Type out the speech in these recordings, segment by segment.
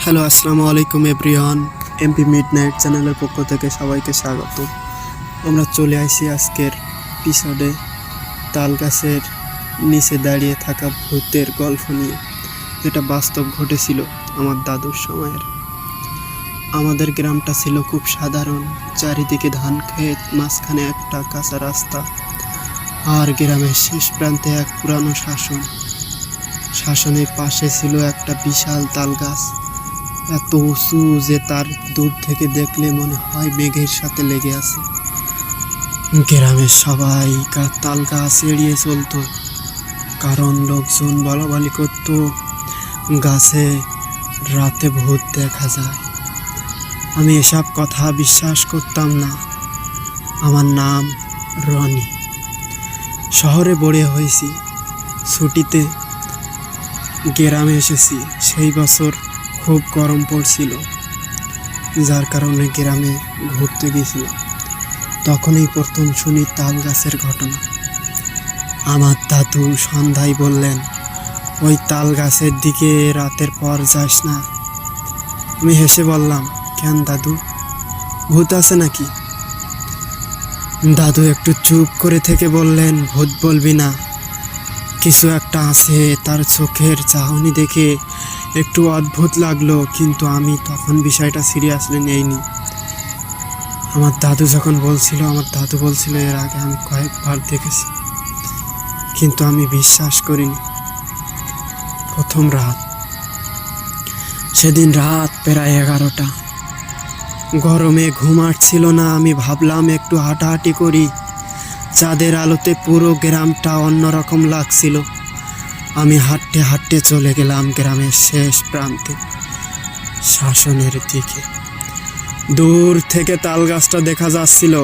Hello, আসসালামু আলাইকুম everyone. MP midnight চ্যানেলের পক্ষ থেকে সবাইকে স্বাগত। আমরা চলে আসি আজকের এপিসোডে তাল গাছের নিচে দাঁড়িয়ে থাকা ভূতের গল্প নিয়ে, যেটা বাস্তব ঘটেছিল আমার দাদুর সময়ের। আমাদের গ্রামটা ছিল খুব সাধারণ, চারিদিকে ধান ক্ষেত, মাঝখানে একটা কাঁচা রাস্তা, আর গ্রামের শেষ প্রান্তে এক পুরানো শাসনের পাশে ছিল একটা বিশাল তাল গাছ, এত উঁচু যে তার দূর থেকে দেখলে মনে হয় মেঘের সাথে লেগে আছে। গ্রামের সবাই তাল গাছ এড়িয়ে চলতো, কারণ লোকজন বলাবলি করতো গাছে রাতে ভূত দেখা যায়। আমি এসব কথা বিশ্বাস করতাম না। আমার নাম রনি। শহরে বড় হয়েছি, ছুটিতে গ্রামে এসেছি। সেই বছর খুব গরম পড়ছিল, যার কারণে গ্রামে ঘুরতে গেছিলাম। তখনই প্রথম শুনি তাল গাছের ঘটনা। আমার দাদু সন্ধ্যায় বললেন, ওই তাল গাছের দিকে রাতের পর যাস না। আমি হেসে বললাম, কেন দাদু, ভূত আছে নাকি? দাদু একটু চুপ করে থেকে বললেন, ভূত বলবি না, কিছু একটা আছে। তার চোখের চাহনি দেখে একটু অদ্ভুত লাগলো, কিন্তু আমি তখন বিষয়টা সিরিয়াসলি নেইনি। আমার দাদু বলছিল এর আগে আমি কয়েকবার দেখেছি, কিন্তু আমি বিশ্বাস করিনি। প্রথম রাত, সেদিন রাত প্রায় 11টা। গরমে ঘুম আসছিল না। আমি ভাবলাম একটু হাঁটাহাঁটি করি। চাঁদের আলোতে পুরো গ্রামটা অন্যরকম লাগছিল। আমি হাঁটতে হাঁটতে চলে গেলাম গ্রামের শেষ প্রান্তে, শাসনের দিকে। দূর থেকে তাল গাছটা দেখা যাচ্ছিল।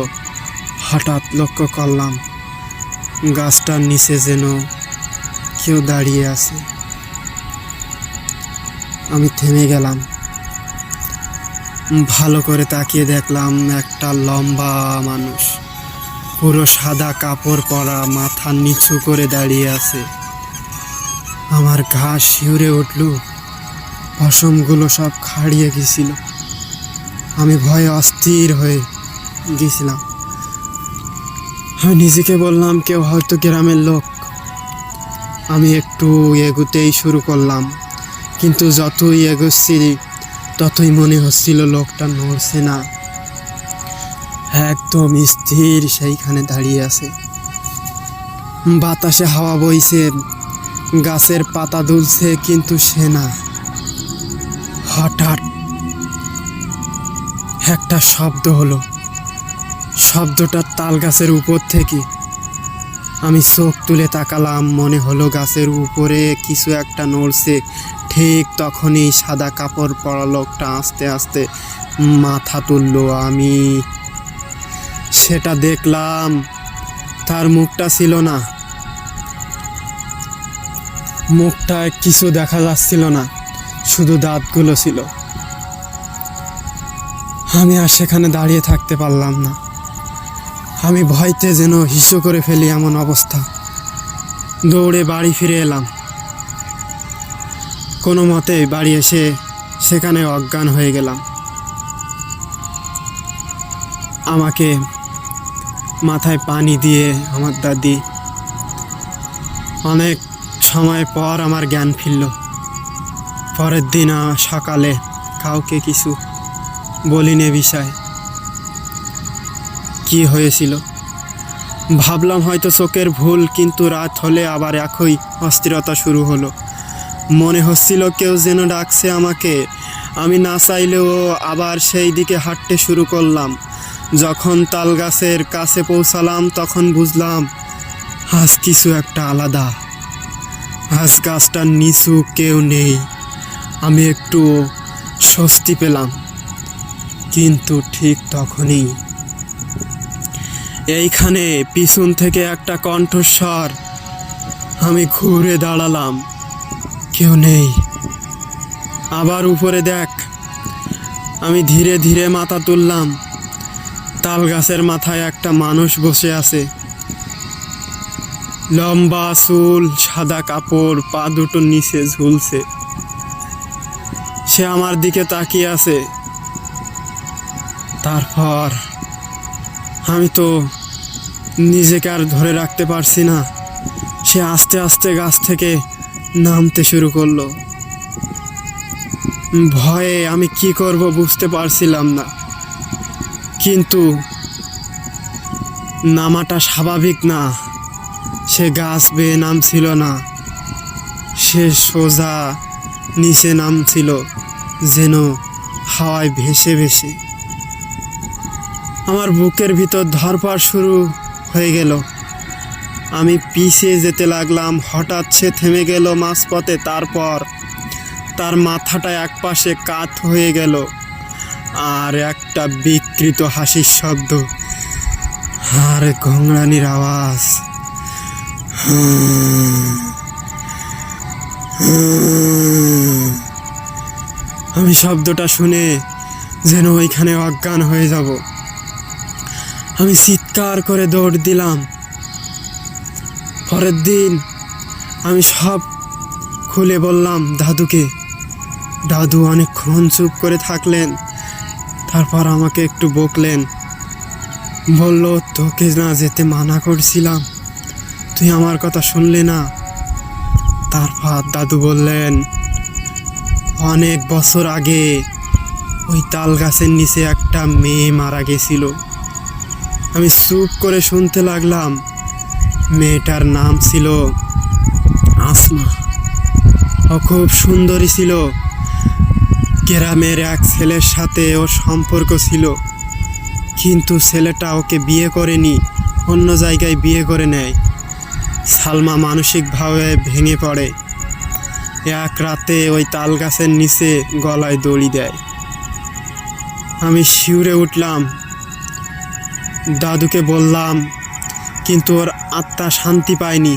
হঠাৎ লক্ষ্য করলাম গাছটার নিচে যেন কেউ দাঁড়িয়ে আছে। আমি থেমে গেলাম। ভালো করে তাকিয়ে দেখলাম একটা লম্বা মানুষ, পুরো সাদা কাপড় পরা, মাথা নিচু করে দাঁড়িয়ে আছে। আমার গা শিউরে উঠল, পশমগুলো সব খাড়িয়ে গেছিল। আমি ভয়ে অস্থির হয়ে গেছিলাম। আমি নিজেকে বললাম, কেউ হয়তো গ্রামের লোক। আমি একটু এগোতেই শুরু করলাম, কিন্তু যতই এগোচ্ছি ততই মনে হচ্ছিল লোকটা নড়ছে না, একদম স্থির সেইখানে দাঁড়িয়ে আছে। বাতাসে হাওয়া বইছে, গাছের পাতা দুলছে, কিন্তু সে না। হঠাৎ একটা শব্দ হলো। শব্দটা তাল গাছের উপর থেকে। আমি চোখ তুলে তাকালাম, মনে হলো গাছের উপরে কিছু একটা নড়ছে। ঠিক তখনই সাদা কাপড় পরা লোকটা আস্তে আস্তে মাথা তুললো। আমি সেটা দেখলাম, তার মুখটা ছিল না, মুখটা কিছু দেখা যাচ্ছিল না, শুধু দাঁতগুলো ছিল। আমি আর সেখানে দাঁড়িয়ে থাকতে পারলাম না। আমি ভয়তে যেন হিসু করে ফেলি এমন অবস্থা। দৌড়ে বাড়ি ফিরে এলাম। কোনো মতে বাড়ি এসে সেখানে অজ্ঞান হয়ে গেলাম। আমাকে মাথায় পানি দিয়ে আমার দাদি। অনেক সময় পর আমার জ্ঞান ফিরল। পরের দিন সকালে কাউকে কিছু বলিনি বিষয় কি হয়েছিল। ভাবলাম হয়তো চোখের ভুল, কিন্তু রাত হলে আবার একই অস্থিরতা শুরু হলো। মনে হচ্ছিল কেউ যেন ডাকছে আমাকে। আমি না চাইলেও আবার সেই দিকে হাঁটতে শুরু করলাম। যখন তাল গাছের কাছে পৌঁছালাম তখন বুঝলাম আজ কিছু একটা আলাদা। আজ গাছটার নিচু কেউ নেই। আমি একটু স্বস্তি পেলাম, কিন্তু ঠিক তখনই এইখানে পিছন থেকে একটা কণ্ঠস্বর। আমি ঘুরে দাঁড়ালাম, কেউ নেই। আবার উপরে দেখ। আমি ধীরে ধীরে মাথা তুললাম। তাল গাছের মাথায় একটা মানুষ বসে আছে, লম্বা চুল, সাদা কাপড়, পা দুটো নিচে ঝুলছে। সে আমার দিকে তাকিয়ে আছে। তারপর আমি তো নিজেকে আর ধরে রাখতে পারছি না, সে আস্তে আস্তে গাছ থেকে নামতে শুরু করলো। ভয়ে আমি কি করব বুঝতে পারছিলাম না, কিন্তু নামাটা স্বাভাবিক না। সে গাছ বেয়ে নামছিল না, সে সোজা নিচে নামছিল, যেন হাওয়ায় ভেসে ভেসে। আমার বুকের ভিতর ধরপড় শুরু হয়ে গেল। আমি পিছিয়ে যেতে লাগলাম। হঠাৎ সে থেমে গেল মাঝপথে। তারপর তার মাথাটা একপাশে কাত হয়ে গেল, আর একটা বিকৃত হাসির শব্দ আর ঘংরানির আওয়াজ। আমি শব্দটা শুনে যেন ওইখানে অজ্ঞান হয়ে যাব। আমি চিৎকার করে দৌড় দিলাম। পরের দিন আমি সব খুলে বললাম দাদুকে। দাদু অনেকক্ষণ চুপ করে থাকলেন, তারপর আমাকে একটু বকলেন। বলল, তোকে না যেতে মানা করছিলাম, তুই আমার কথা শুনলে না। তারপর দাদু বললেন, অনেক বছর আগে ওই তাল গাছের নিচে একটা মেয়ে মারা গেছিল। আমি চুপ করে শুনতে লাগলাম। মেয়েটার নাম ছিল আসমা। ও খুব সুন্দরী ছিল। গ্রামের এক ছেলের সাথে ওর সম্পর্ক ছিল, কিন্তু ছেলেটা ওকে বিয়ে করেনি, অন্য জায়গায় বিয়ে করে নেয়। সালমা মানসিকভাবে ভেঙে পড়ে। এক রাতে ওই তাল গাছের নিচে গলায় দড়ি দেয়। আমি শিউরে উঠলাম। দাদুকে বললাম, কিন্তু ওর আত্মা শান্তি পায়নি।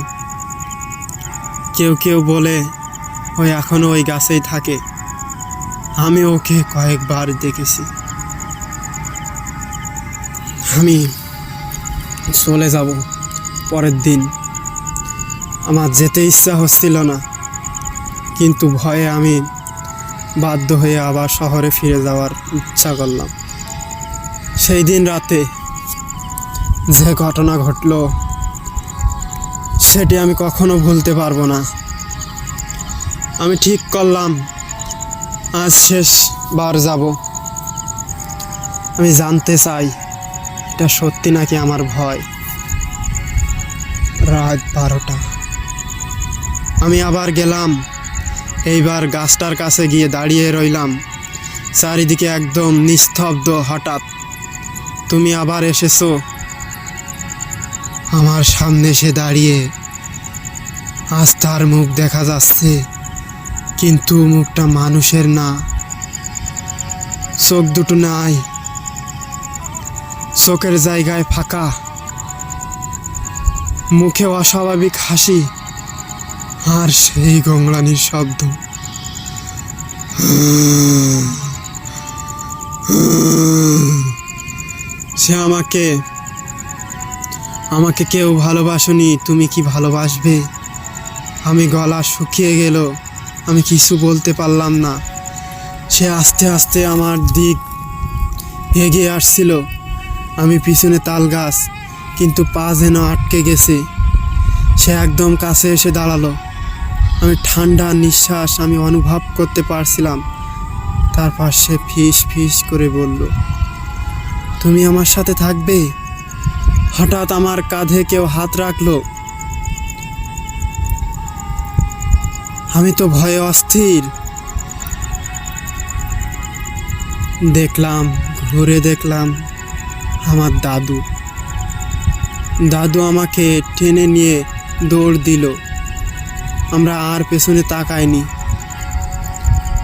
কেউ কেউ বলে ও এখনো ওই গাছেই থাকে। আমি ওকে কয়েকবার দেখেছি। আমি চলে যাব পরের দিন। আমার যেতে ইচ্ছা হচ্ছিল না, কিন্তু ভয়ে আমি বাধ্য হয়ে আবার শহরে ফিরে যাওয়ার ইচ্ছা করলাম। সেই দিন রাতে যে ঘটনা ঘটলো সেটি আমি কখনো ভুলতে পারবো না। আমি ঠিক করলাম আজ শেষবার যাব। আমি জানতে চাই এটা সত্যি নাকি আমার ভয়। রাত 12টা। আমি আবার গেলাম। এইবার গাছটার কাছে গিয়ে দাঁড়িয়ে রইলাম। চারিদিকে একদম নিস্তব্ধ। হঠাৎ তুমি আবার এসেছো। আমার সামনে এসে দাঁড়িয়ে। আজ তার মুখ দেখা যাচ্ছে, কিন্তু মুখটা মানুষের না। চোখ দুটো নাই, চোখের জায়গায় ফাঁকা। মুখে অস্বাভাবিক হাসি, আর সেই গংলানির শব্দ। সে আমাকে কেউ ভালোবাসনি, তুমি কি ভালোবাসবে? আমি গলা শুকিয়ে গেল, আমি কিছু বলতে পারলাম না। সে আস্তে আস্তে আমার দিক এগিয়ে আসছিল। আমি পিছনে তাল গাছ, কিন্তু পা যেন আটকে গেছে। সে একদম কাছে এসে দাঁড়ালো। আমি ঠান্ডা নিঃশ্বাস আমি অনুভব করতে পারছিলাম। তারপর সে ফিস ফিস করে বলল, তুমি আমার সাথে থাকবে? হঠাৎ আমার কাঁধে কেউ হাত রাখলো। আমি তো ভয়ে অস্থির। ঘুরে দেখলাম আমার দাদু আমাকে টেনে নিয়ে দৌড় দিল। আমরা আর পেছনে তাকাইনি।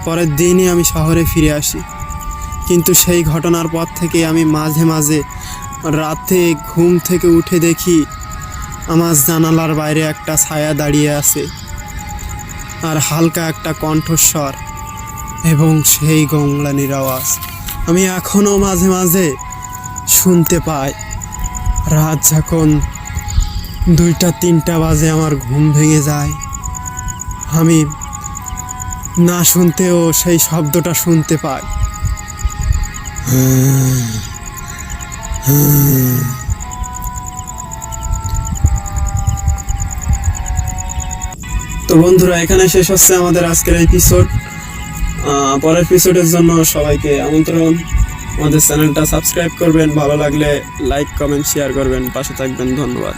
পরের দিনই আমি শহরে ফিরে আসি, কিন্তু সেই ঘটনার পর থেকে আমি মাঝে মাঝে রাতে ঘুম থেকে উঠে দেখি আমার জানালার বাইরে একটা ছায়া দাঁড়িয়ে আছে, আর হালকা একটা কণ্ঠস্বর এবং সেই গংলানির আওয়াজ আমি এখনও মাঝে মাঝে শুনতে পাই। রাত যখন 2টা 3টা বাজে আমার ঘুম ভেঙে যায়। আমি না শুনতেও সেই শব্দটা শুনতে পাই। তো বন্ধুরা, এখানে শেষ হচ্ছে আমাদের আজকের এপিসোড। পরের এপিসোডের জন্য সবাইকে আমন্ত্রণ। আমাদের চ্যানেলটা সাবস্ক্রাইব করবেন, ভালো লাগলে লাইক কমেন্ট শেয়ার করবেন, পাশে থাকবেন। ধন্যবাদ।